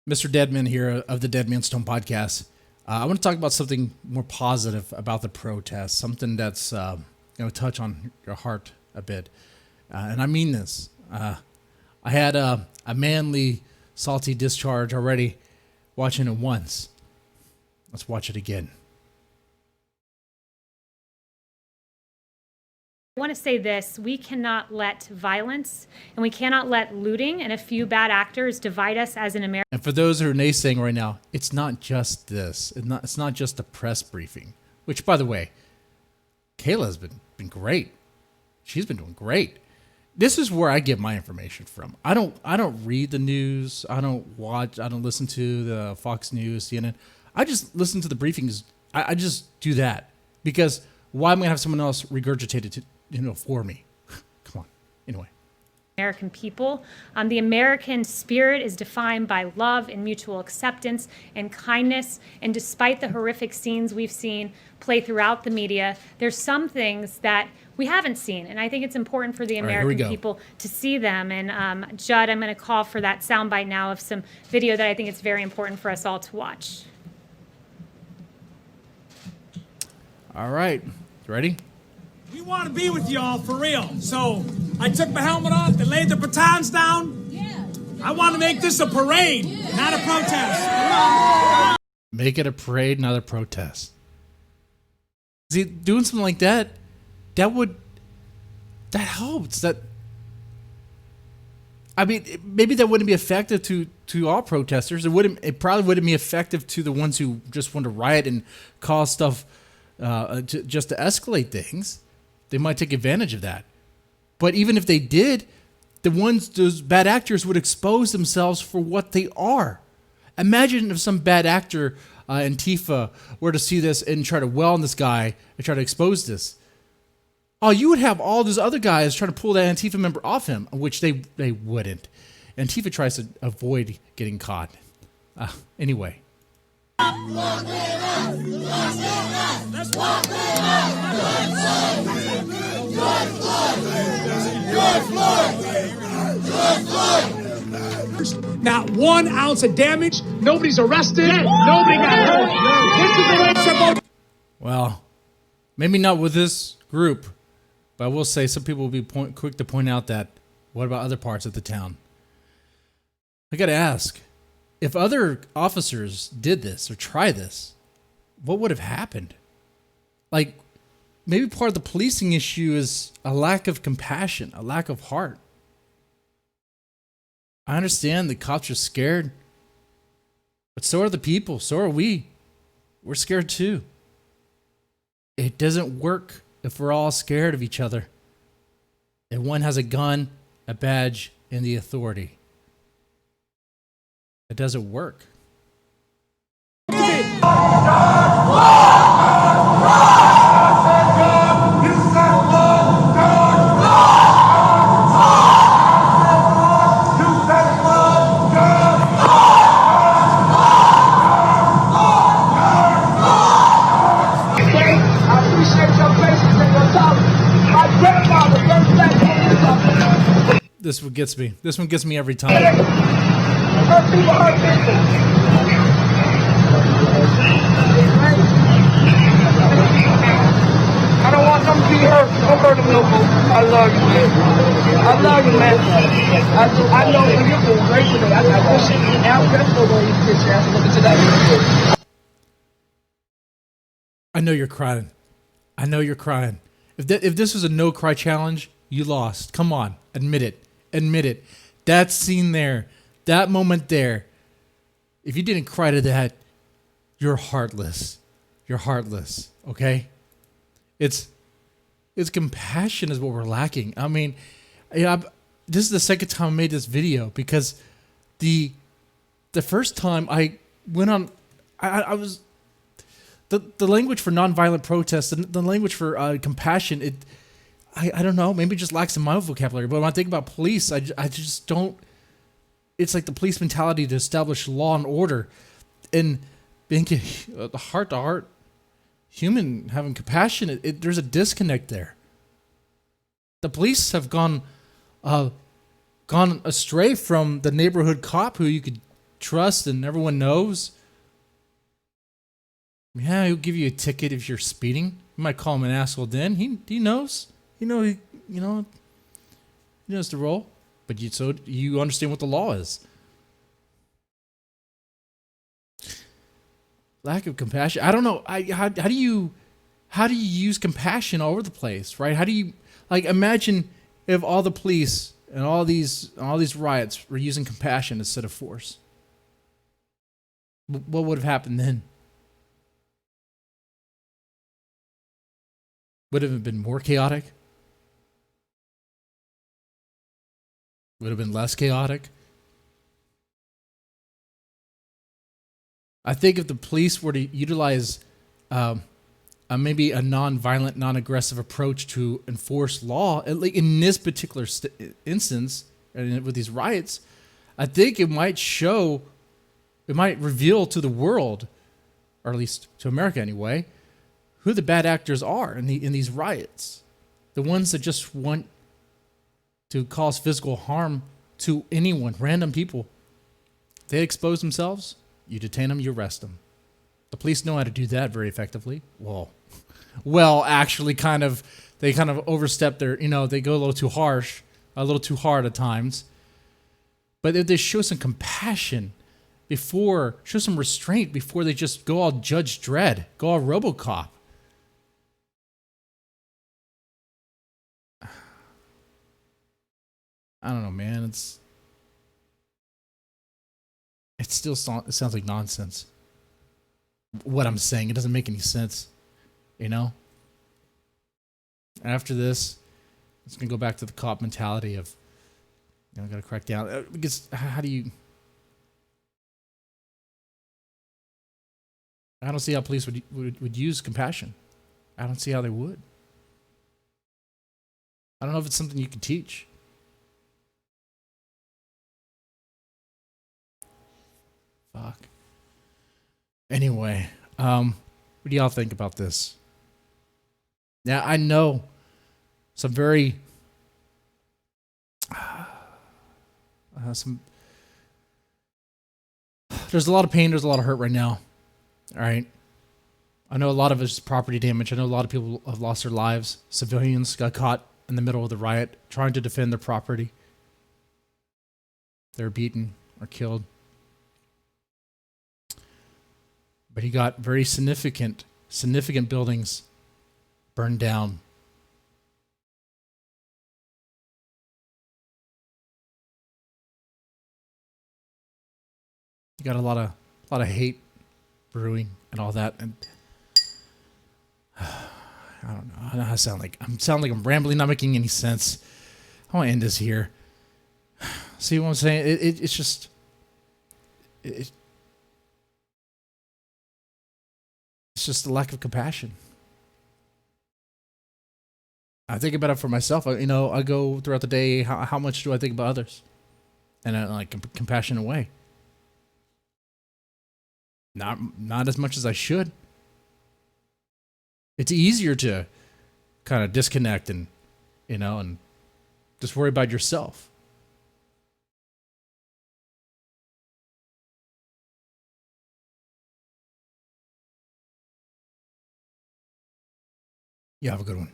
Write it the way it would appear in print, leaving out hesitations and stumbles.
Mr. Deadman here of the Dead Man Stone podcast. I want to talk about something more positive about the protest, something that's touch on your heart a bit, and I mean this. I had a manly, salty discharge already watching it once. Let's watch it again. I want to say this: we cannot let violence and we cannot let looting and a few bad actors divide us as an American. And for those who are naysaying right now, it's not just this. It's not just a press briefing. Which, by the way, Kayla's been great. She's been doing great. This is where I get my information from. I don't read the news. I don't listen to the Fox News, CNN. I just listen to the briefings. I just do that because why am I gonna have someone else regurgitate it for me? Come on. Anyway. American people. The American spirit is defined by love and mutual acceptance and kindness. And despite the horrific scenes we've seen play throughout the media, there's some things that we haven't seen. And I think it's important for the American people to see them. And Judd, I'm going to call for that soundbite now of some video that I think it's very important for us all to watch. All right. Ready? We want to be with y'all for real. So I took my helmet off and laid the batons down. Yeah. I want to make this a parade, not a protest. Make it a parade, not a protest. See, doing something like that helps. Maybe that wouldn't be effective to all protesters. It probably wouldn't be effective to the ones who just want to riot and cause stuff just to escalate things. They might take advantage of that. But even if they did, those bad actors would expose themselves for what they are. Imagine if some bad actor, Antifa, were to see this and try to well on this guy and try to expose this. Oh, you would have all those other guys trying to pull that Antifa member off him, which they wouldn't. Antifa tries to avoid getting caught. Anyway. Not 1 ounce of damage. Nobody's arrested. Nobody got hurt. This is the way. Well, maybe not with this group, but I will say some people will be quick to point out that what about other parts of the town? I got to ask, if other officers did this or try this, what would have happened? Like, maybe part of the policing issue is a lack of compassion, a lack of heart. I understand the cops are scared, but so are the people. So are we. We're scared too. It doesn't work if we're all scared of each other. If one has a gun, a badge, and the authority. It doesn't work. This one gets me. This one gets me every time. I don't want them to be hurt. Don't hurt them no more. I love you, man. I love you, man. I know you're doing great today. I got this shit now. That's no way you get your ass looking to that. I know you're crying. I know you're crying. If this was a no cry challenge, you lost. Come on, admit it. Admit it. That scene there, that moment there, if you didn't cry to that, you're heartless. You're heartless, okay? It's compassion is what we're lacking. I mean, this is the second time I made this video because the first time I went on, I was, the language for nonviolent protest, the language for compassion, I don't know, maybe it just lacks in my vocabulary. But when I think about police, I just don't. It's like the police mentality to establish law and order, and being the heart to heart, human having compassion. There's a disconnect there. The police have gone astray from the neighborhood cop who you could trust and everyone knows, yeah, he'll give you a ticket if you're speeding. You might call him an asshole then. He knows. He knows the role. But you understand what the law is. Lack of compassion. I don't know. How do you use compassion all over the place, right? How do you imagine if all the police and all these riots were using compassion instead of force? What would have happened then? Would it have been more chaotic? Would have been less chaotic? I think if the police were to utilize maybe a non-violent, non-aggressive approach to enforce law, in this particular instance, and with these riots, I think it might reveal to the world, or at least to America anyway, who the bad actors are in these riots. The ones that just want to cause physical harm to anyone, random people. They expose themselves, you detain them, you arrest them. The police know how to do that very effectively. Well, actually, they kind of overstep their, they go a little too harsh, a little too hard at times. But if they show some compassion show some restraint before they just go all Judge Dredd, go all RoboCop. I don't know, man. It sounds like nonsense. What I'm saying, it doesn't make any sense. After this, it's gonna go back to the cop mentality of, gotta crack down. Because how do you? I don't see how police would use compassion. I don't see how they would. I don't know if it's something you can teach. Fuck. Anyway, what do y'all think about this? Now, I know some very there's a lot of pain, there's a lot of hurt right now. All right. I know a lot of it's property damage. I know a lot of people have lost their lives. Civilians got caught in the middle of the riot trying to defend their property. They're beaten or killed. But he got very significant buildings burned down. You got a lot of hate brewing and all that, and I don't know. I know how I sound like. I'm rambling, not making any sense. I want to end this here. See what I'm saying? It's just. It's just a lack of compassion. I think about it for myself. I go throughout the day. How much do I think about others? And I compassionate way. Not as much as I should. It's easier to kind of disconnect and just worry about yourself. You have a good one.